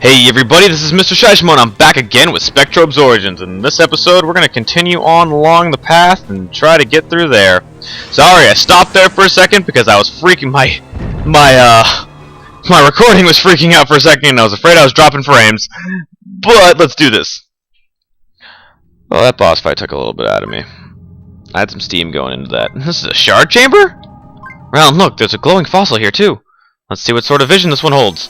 Hey everybody, this is MrShyshimo and I'm back again with Spectrobes Origins. In this episode, we're going to continue on along the path and try to get through there. Sorry, I stopped there for a second because I was freaking my recording was freaking out for a second and I was afraid I was dropping frames. But let's do this. Well, that boss fight took a little bit out of me. I had some steam going into that. This is a shard chamber? Well, look, there's a glowing fossil here too. Let's see what sort of vision this one holds.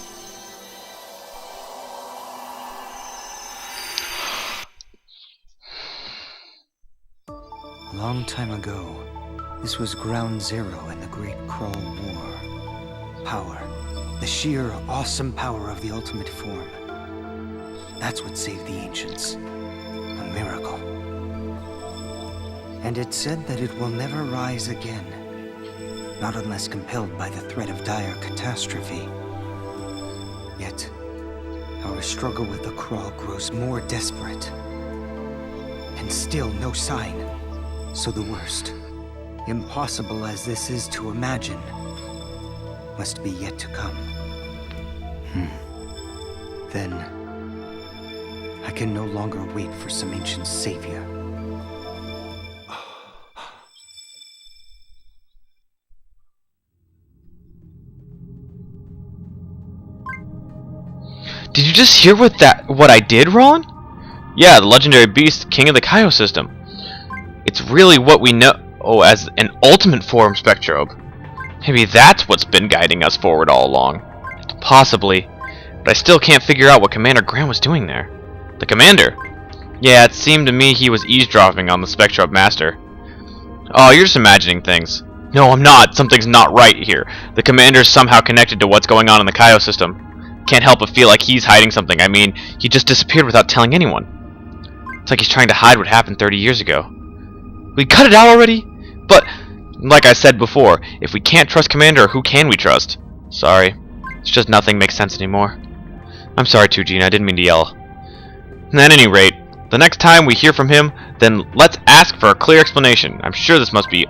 Long time ago, this was ground zero in the Great Crawl War. Power. The sheer, awesome power of the ultimate form. That's what saved the ancients. A miracle. And it's said that it will never rise again. Not unless compelled by the threat of dire catastrophe. Yet, our struggle with the Crawl grows more desperate. And still no sign. So the worst, impossible as this is to imagine, must be yet to come. Then, I can no longer wait for some ancient savior. Did you just hear what I did, Ron? Yeah, the legendary beast, king of the Kaio system. It's really what we know as an ultimate form Spectrobe. Maybe that's what's been guiding us forward all along. Possibly. But I still can't figure out what Commander Grant was doing there. The Commander? Yeah, it seemed to me he was eavesdropping on the Spectrobe Master. Oh, you're just imagining things. No, I'm not. Something's not right here. The Commander's somehow connected to what's going on in the Kaio system. Can't help but feel like he's hiding something. I mean, he just disappeared without telling anyone. It's like he's trying to hide what happened 30 years ago. We cut it out already? But, like I said before, if we can't trust Commander, who can we trust? Sorry. It's just nothing makes sense anymore. I'm sorry too, Gina. I didn't mean to yell. At any rate, the next time we hear from him, then let's ask for a clear explanation. I'm sure this must be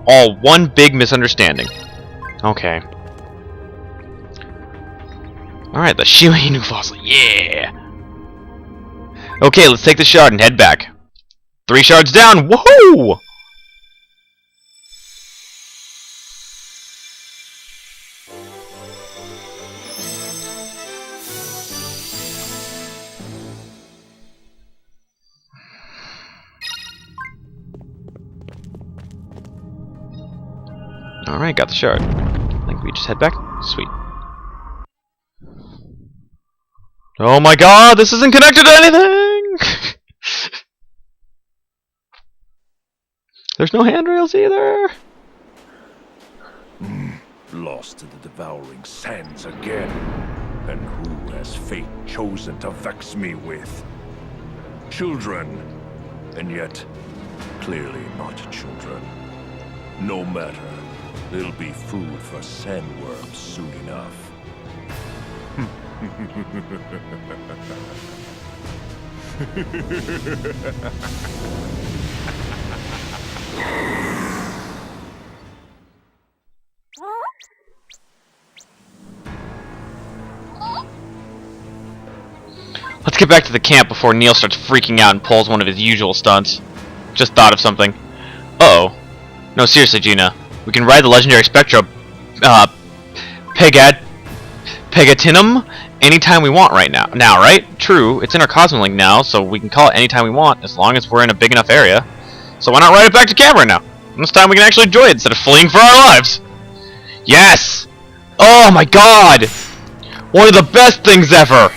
all one big misunderstanding. Okay. Alright, the Shiwa fossil. Yeah! Okay, let's take the shard and head back. 3 shards down! Woohoo! Alright, got the shard. I think we just head back. Sweet. Oh my god, this isn't connected to anything! There's no handrails either. Lost to the devouring sands again. And who has fate chosen to vex me with? Children. And yet, clearly not children. No matter. They'll be food for sandworms soon enough. Let's get back to the camp before Neil starts freaking out and pulls one of his usual stunts. Just thought of something. Uh-oh. No, seriously, Gina. We can ride the legendary Spectrobe, Pegatinum anytime we want right now. Right? True, it's in our Cosmolink now, so we can call it anytime we want, as long as we're in a big enough area. So why not ride it back to camp right now? This time we can actually enjoy it instead of fleeing for our lives. Yes! Oh my god! One of the best things ever!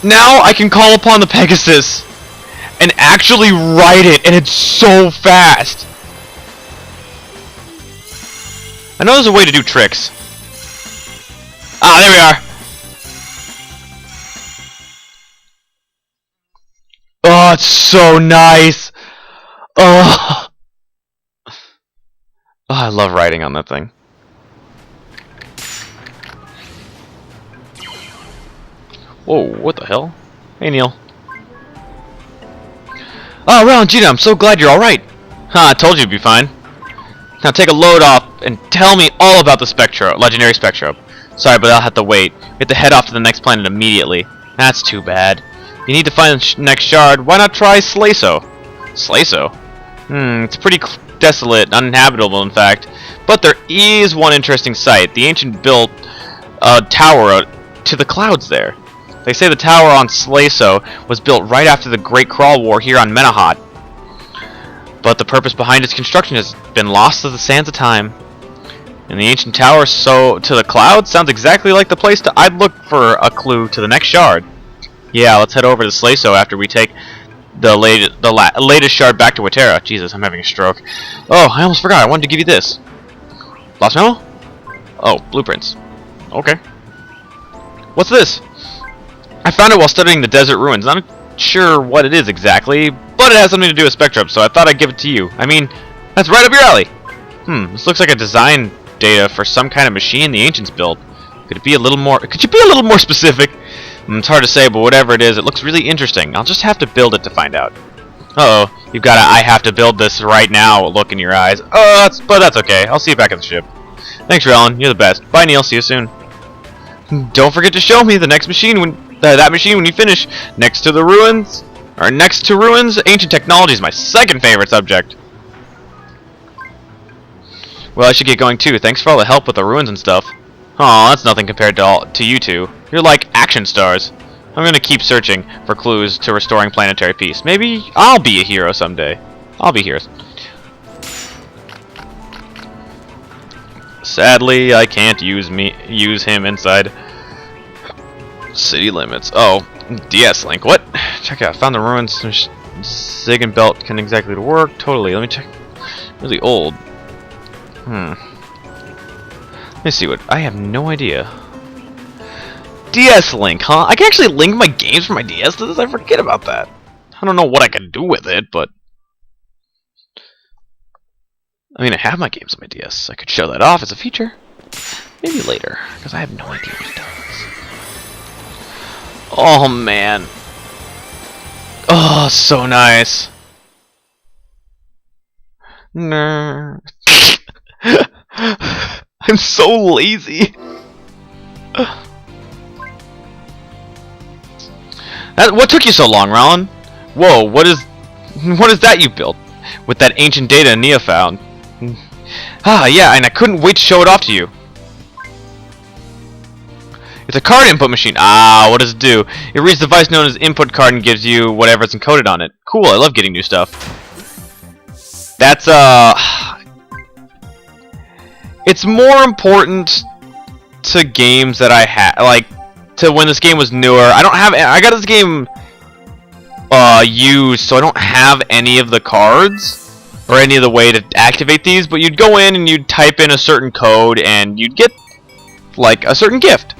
Now I can call upon the Pegasus and actually ride it, and it's so fast! I know there's a way to do tricks. Ah, there we are! Oh, it's so nice! Oh, I love riding on that thing. Whoa, what the hell? Hey, Neil. Oh, Ron, Gina, I'm so glad you're alright. Huh, I told you you'd be fine. Now take a load off and tell me all about the legendary Spectrobe. Sorry, but I'll have to wait. have to head off to the next planet immediately. That's too bad. You need to find the next shard. Why not try Slaso? Slaso? It's pretty desolate, uninhabitable in fact. But there is one interesting site. The ancient built a tower to the clouds there. They say the tower on Slaso was built right after the Great Crawl War here on Menahat. But the purpose behind its construction has been lost to the sands of time. And the ancient tower to the clouds sounds exactly like the place I'd look for a clue to the next shard. Yeah, let's head over to Slaso after we take the latest shard back to Watera. Jesus, I'm having a stroke. Oh, I almost forgot. I wanted to give you this. Lost memo? Oh, blueprints. Okay. What's this? I found it while studying the desert ruins. Not sure what it is exactly, but it has something to do with Spectrobes, so I thought I'd give it to you. I mean, that's right up your alley. This looks like a design data for some kind of machine the ancients built. Could you be a little more specific? It's hard to say, but whatever it is, it looks really interesting. I'll just have to build it to find out. Uh-oh, you've got a I have to build this right now look in your eyes. But that's okay. I'll see you back at the ship. Thanks, Rellin. You're the best. Bye, Neil. See you soon. Don't forget to show me the next machine that machine when you finish. Next to ruins, ancient technology is my second favorite subject. Well, I should get going too. Thanks for all the help with the ruins and stuff. Aw, that's nothing compared to you two. You're like action stars. I'm gonna keep searching for clues to restoring planetary peace. Maybe I'll be a hero someday. I'll be here. Sadly, I can't use him inside city limits. Oh, DS link. What? Check out. Found the ruins. Sig and belt can exactly work. Totally. Let me check. Really old. Let me see what. I have no idea. DS link, huh? I can actually link my games from my DS to this. I forget about that. I don't know what I can do with it, but I mean, I have my games on my DS. I could show that off as a feature. Maybe later, because I have no idea what it does. Oh, man. Oh, so nice. Nah. I'm so lazy. What took you so long, Rellin? Whoa, what is that you built? With that ancient data Nia found. Ah, yeah, and I couldn't wait to show it off to you. It's a card input machine. Ah, what does it do? It reads the device known as input card and gives you whatever's encoded on it. Cool, I love getting new stuff. That's, it's more important to games that I had, like, to when this game was newer. I got this game, used, so I don't have any of the cards or any of the way to activate these, but you'd go in and you'd type in a certain code and you'd get, like, a certain gift.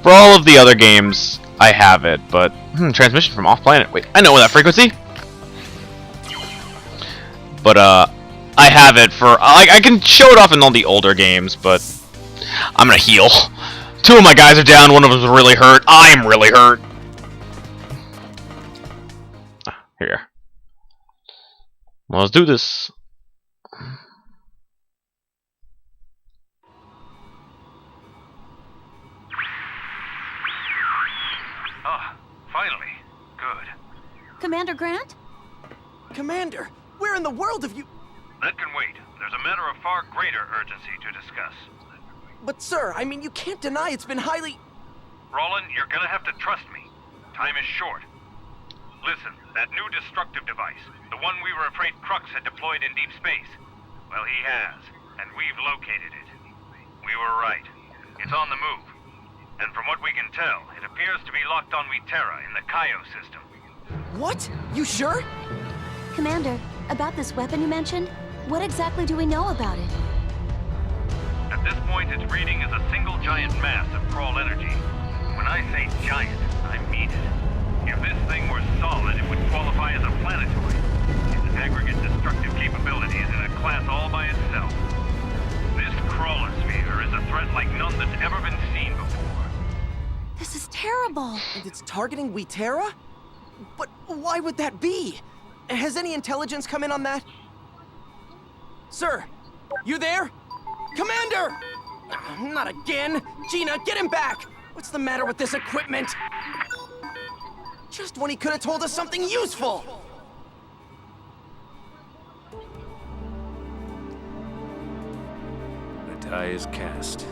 For all of the other games, I have it, but, transmission from off-planet. Wait, I know that frequency. But, I have it for, I can show it off in all the older games, but I'm gonna heal. Two of my guys are down, one of them's really hurt. I'm really hurt. Here. Well, let's do this. Ah, finally. Good. Commander Grant? Commander, where in the world have you... That can wait. There's a matter of far greater urgency to discuss. But sir, I mean, you can't deny it's been highly... Roland, you're gonna have to trust me. Time is short. Listen, that new destructive device, the one we were afraid Crux had deployed in deep space, well, he has, and we've located it. We were right. It's on the move. And from what we can tell, it appears to be locked on Watera in the Kaio system. What? You sure? Commander, about this weapon you mentioned, what exactly do we know about it? At this point, its reading is a single giant mass of crawl energy. When I say giant, I mean it. If this thing were solid, it would qualify as a planetoid. Its aggregate destructive capability is in a class all by itself. This crawlosphere is a threat like none that's ever been seen before. This is terrible. And it's targeting Watera? But why would that be? Has any intelligence come in on that? Sir, you there? Commander! Not again! Gina, get him back! What's the matter with this equipment? Just when he could have told us something useful! The die is cast.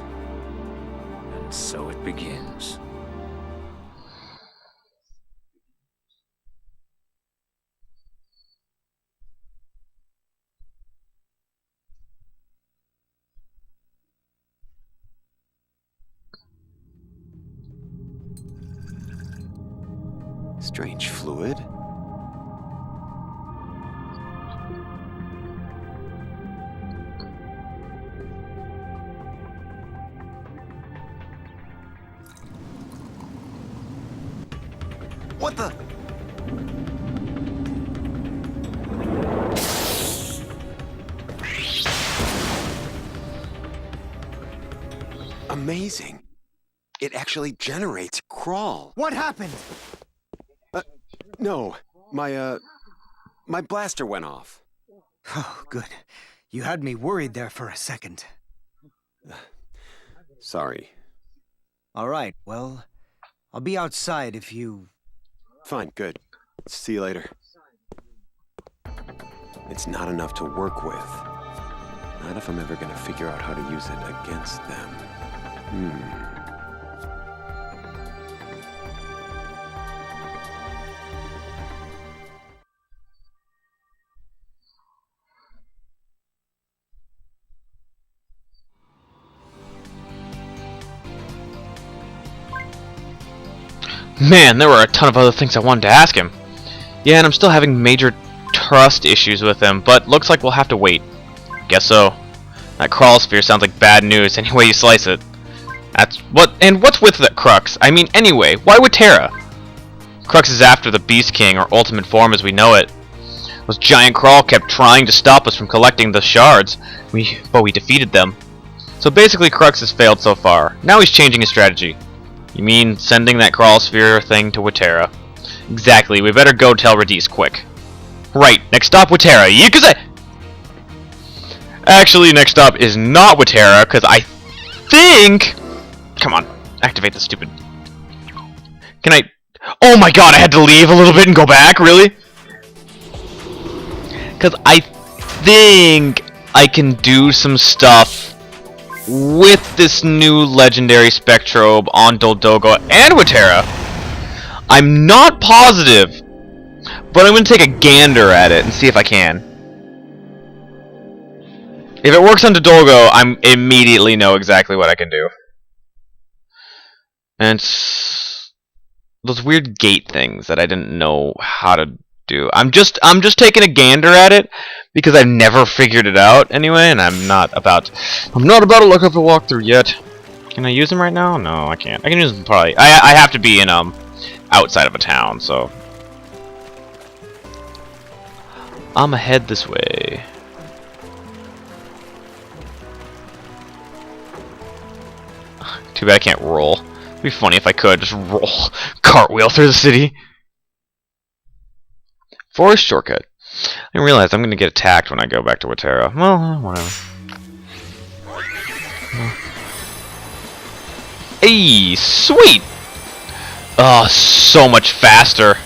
And so it begins. Strange fluid. What the? Amazing. It actually generates crawl. What happened? No, my blaster went off. Oh, good. You had me worried there for a second. Sorry. All right, well, I'll be outside if you... Fine, good. See you later. It's not enough to work with. Not if I'm ever gonna figure out how to use it against them. Man, there were a ton of other things I wanted to ask him. Yeah, and I'm still having major trust issues with him, but looks like we'll have to wait. Guess so. That crawl sphere sounds like bad news any way you slice it. What's with that Crux? I mean, anyway, why would Terra? Crux is after the Beast King, or ultimate form as we know it. Those giant crawl kept trying to stop us from collecting the shards, but we defeated them. So basically Crux has failed so far. Now he's changing his strategy. You mean sending that crawl sphere thing to Waterra? Exactly, we better go tell Radice quick. Right, next stop Waterra. Actually, next stop is not Waterra, because I think... Come on, activate the stupid... Can I... Oh my god, I had to leave a little bit and go back, really? Because I think I can do some stuff with this new legendary Spectrobe on Doldogo and Waterra. I'm not positive, but I'm going to take a gander at it and see if I can. If it works on Doldogo, I immediately know exactly what I can do. And those weird gate things that I didn't know how to do. I'm just taking a gander at it because I've never figured it out anyway, and I'm not about to look up a walkthrough yet. Can I use them right now? No, I can't. I can use them probably. I have to be in outside of a town, so I'ma head this way. Too bad I can't roll. It'd be funny if I could just roll cartwheel through the city. Forest shortcut. I didn't realize I'm gonna get attacked when I go back to Waterra. Well, whatever. Hey, sweet! Oh, so much faster.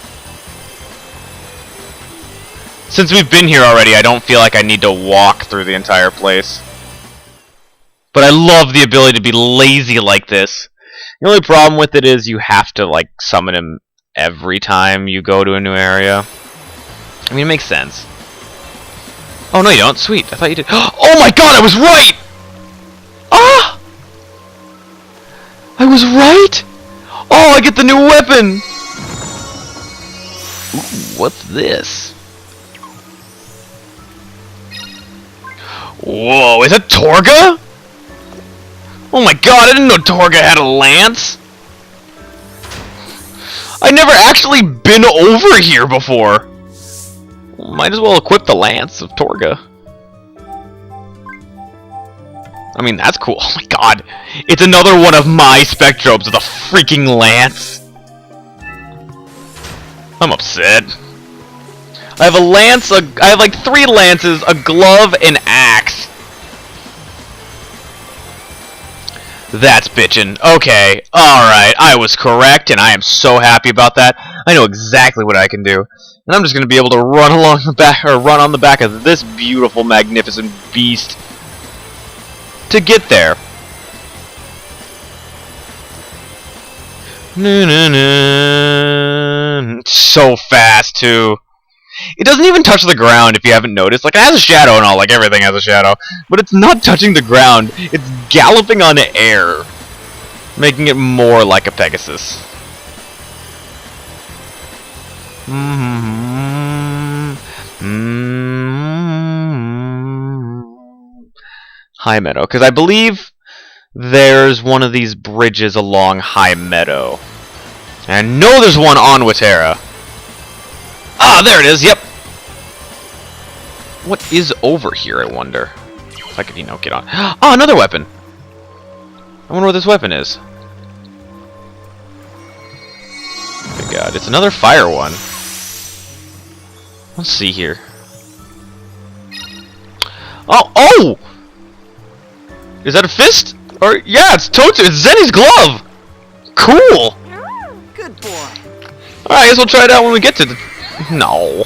Since we've been here already, I don't feel like I need to walk through the entire place. But I love the ability to be lazy like this. The only problem with it is you have to, like, summon him every time you go to a new area. I mean, it makes sense. Oh, no, you don't? Sweet. I thought you did. Oh my god, I was right! Ah! I was right? Oh, I get the new weapon! Ooh, what's this? Whoa, is it Torga? Oh my god, I didn't know Torga had a lance! I've never actually been over here before! Might as well equip the lance of Torga. I mean, that's cool. Oh my god. It's another one of my Spectrobes with a freaking lance. I'm upset. I have a lance, I have like 3 lances, a glove, and axe. That's bitchin'. Okay, alright, I was correct, and I am so happy about that. I know exactly what I can do. And I'm just gonna be able to run along the back, or run on the back of this beautiful, magnificent beast to get there. So fast, too. It doesn't even touch the ground, if you haven't noticed. Like, it has a shadow and all, like everything has a shadow. But it's not touching the ground. It's galloping on air, making it more like a Pegasus. High Meadow, because I believe there's one of these bridges along High Meadow. And I know there's one on Watera. Ah, there it is, yep! What is over here, I wonder? If I could, you know, get on. Oh, another weapon! I wonder what this weapon is. Oh my god, it's another fire one. Let's see here. Oh, oh! Is that a fist? Or, yeah, it's Totsu, it's Zenny's glove! Cool! Good boy. Alright, I guess we'll try it out when we get to the... No.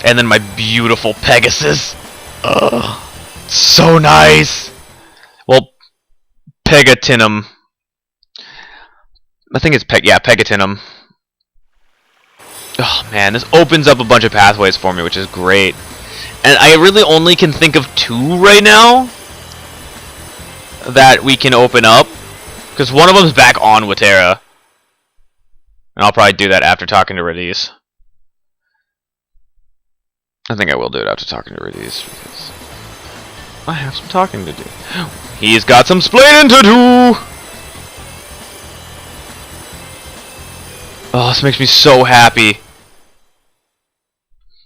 And then my beautiful Pegasus. Ugh. So nice. Well, Pegatinum. I think it's Pegatinum. Oh man, this opens up a bunch of pathways for me, which is great. And I really only can think of 2 right now that we can open up. Because one of them's back on Watera. And I'll probably do that after talking to Radice. I think I will do it after talking to Radice, because I have some talking to do. He's got some splaining to do! Oh, this makes me so happy.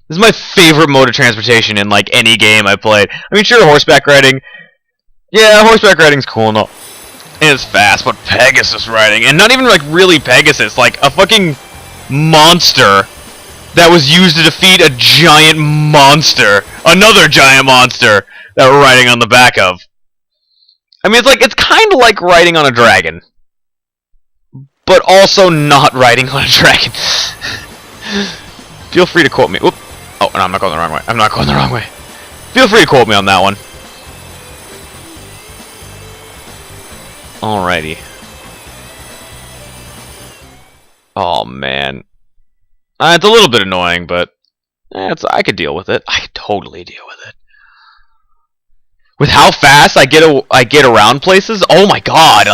This is my favorite mode of transportation in, like, any game I played. I mean, sure, horseback riding. Yeah, horseback riding's cool and all. And it's fast, but Pegasus riding, and not even like really Pegasus, like a fucking monster that was used to defeat a giant monster, another giant monster that we're riding on the back of. I mean, it's kind of like riding on a dragon, but also not riding on a dragon. Feel free to quote me. Whoop. Oh, no, I'm not going the wrong way. I'm not going the wrong way. Feel free to quote me on that one. Alrighty. Oh man, it's a little bit annoying, but I could deal with it. I could totally deal with it. With how fast I get around places. Oh my god!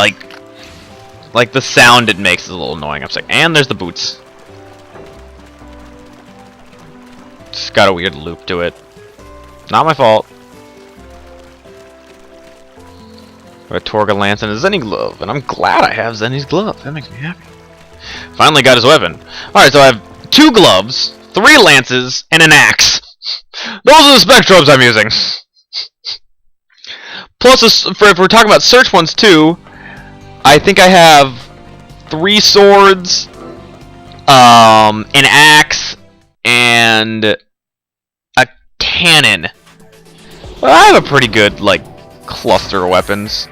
Like the sound it makes is a little annoying. I'm saying, and there's the boots. It's got a weird loop to it. Not my fault. A Torgul lance and a Zenny glove, and I'm glad I have Zenny's glove. That makes me happy. Finally got his weapon. Alright, so I have 2 gloves, 3 lances, and an axe. Those are the Spectrobes I'm using. Plus, if we're talking about search ones too, I think I have 3 swords, an axe, and a cannon. Well, I have a pretty good, like, cluster of weapons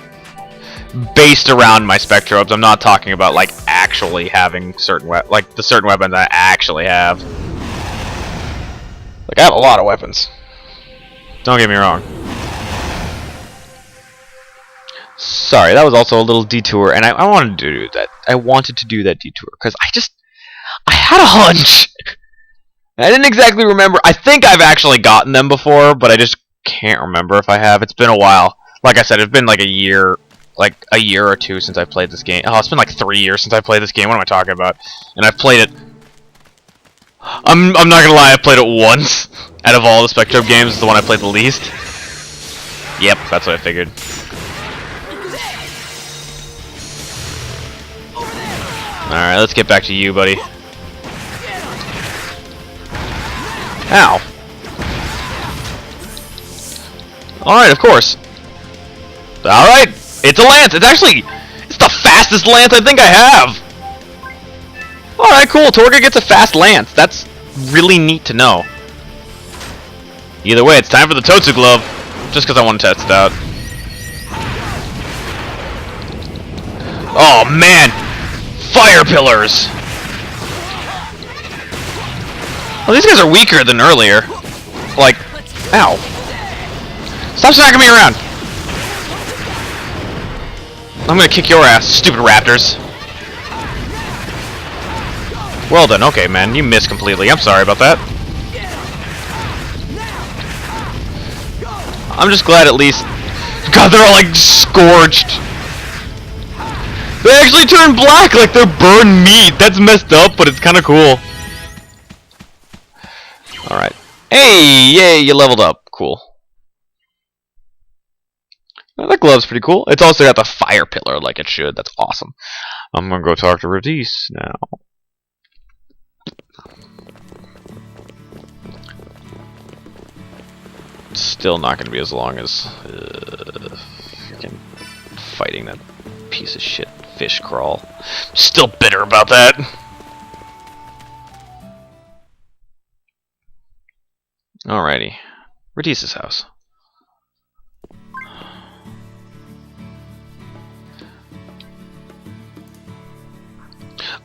based around my Spectrobes. I'm not talking about like actually having certain the certain weapons I actually have. Like I have a lot of weapons. Don't get me wrong. Sorry, that was also a little detour, and I wanted to do that. I wanted to do that detour because I had a hunch. I didn't exactly remember. I think I've actually gotten them before, but I just can't remember if I have. It's been a while. Like I said, it's been like a year or 2 since I played this game. Oh, it's been like 3 years since I played this game. What am I talking about? And I've played it. I'm not gonna lie, I played it once. Out of all the Spectrobe games, it's the one I played the least. Yep, that's what I figured. Alright, let's get back to you, buddy. Ow. Alright, of course. Alright, it's a lance. It's the fastest lance I think I have. Alright, cool. Torgul gets a fast lance. That's really neat to know. Either way, it's time for the Totsu glove. Just because I want to test it out. Oh man! Fire pillars! Well, these guys are weaker than earlier. Like, ow. Stop smacking me around! I'm gonna kick your ass, stupid raptors. Well then, okay man, you missed completely. I'm sorry about that. I'm just glad at least... God, they're all like scorched. They actually turn black like they're burned meat. That's messed up, but it's kind of cool. Alright. Hey, yay, you leveled up. Cool. Oh, that glove's pretty cool. It's also got the fire pillar like it should. That's awesome. I'm gonna go talk to Radis now. It's still not gonna be as long as freaking fighting that piece of shit fish crawl. Still bitter about that. Alrighty. Radis' house.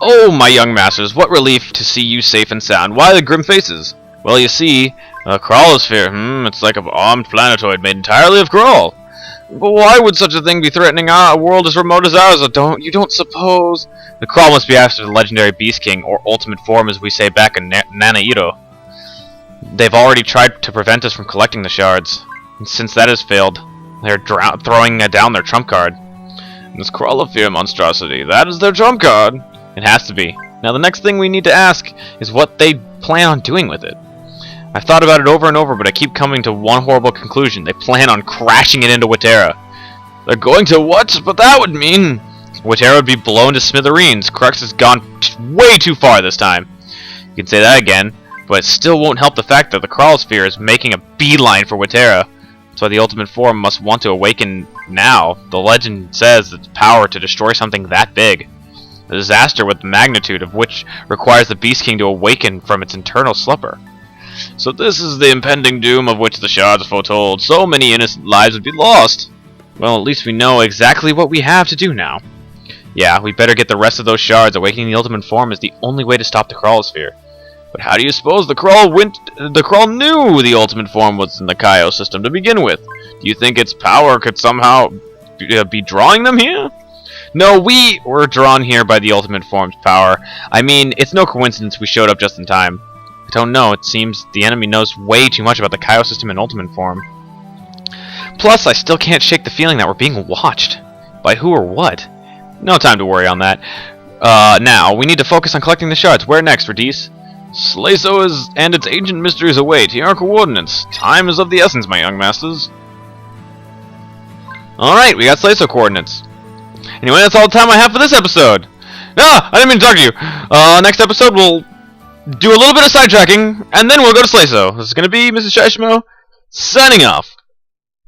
Oh, my young masters, what relief to see you safe and sound. Why the grim faces? Well, you see, a Crawlosphere, it's like an armed planetoid made entirely of Crawl. But why would such a thing be threatening a world as remote as ours? You don't suppose... The Crawl must be after the legendary Beast King, or ultimate form as we say back in Nanaito. They've already tried to prevent us from collecting the shards. And since that has failed, they're throwing down their trump card. And this Crawlosphere monstrosity, that is their trump card. It has to be. Now the next thing we need to ask is what they plan on doing with it. I've thought about it over and over, but I keep coming to one horrible conclusion. They plan on crashing it into Watera. They're going to what? But that would mean... Watera would be blown to smithereens. Crux has gone way too far this time. You can say that again, but it still won't help the fact that the Crawlosphere is making a beeline for Watera. That's why the ultimate form must want to awaken now. The legend says its power to destroy something that big. A disaster with the magnitude of which requires the Beast King to awaken from its eternal slumber. So this is the impending doom of which the shards foretold. So many innocent lives would be lost. Well, at least we know exactly what we have to do now. Yeah, we better get the rest of those shards. Awakening the ultimate form is the only way to stop the Crawlosphere. But how do you suppose the Crawl knew the ultimate form was in the Kaio system to begin with? Do you think its power could somehow be drawing them here? No, we were drawn here by the ultimate form's power. I mean, it's no coincidence we showed up just in time. I don't know, it seems the enemy knows way too much about the Kaio system in ultimate form. Plus, I still can't shake the feeling that we're being watched. By who or what? No time to worry on that. Now, we need to focus on collecting the shards. Where next, Radis? Slaso and its ancient mysteries await. Here are coordinates. Time is of the essence, my young masters. Alright, we got Slaso coordinates. Anyway, that's all the time I have for this episode. I didn't mean to talk to you. Next episode, we'll do a little bit of sidetracking, and then we'll go to Slaso. This is going to be MrShyshimo, signing off.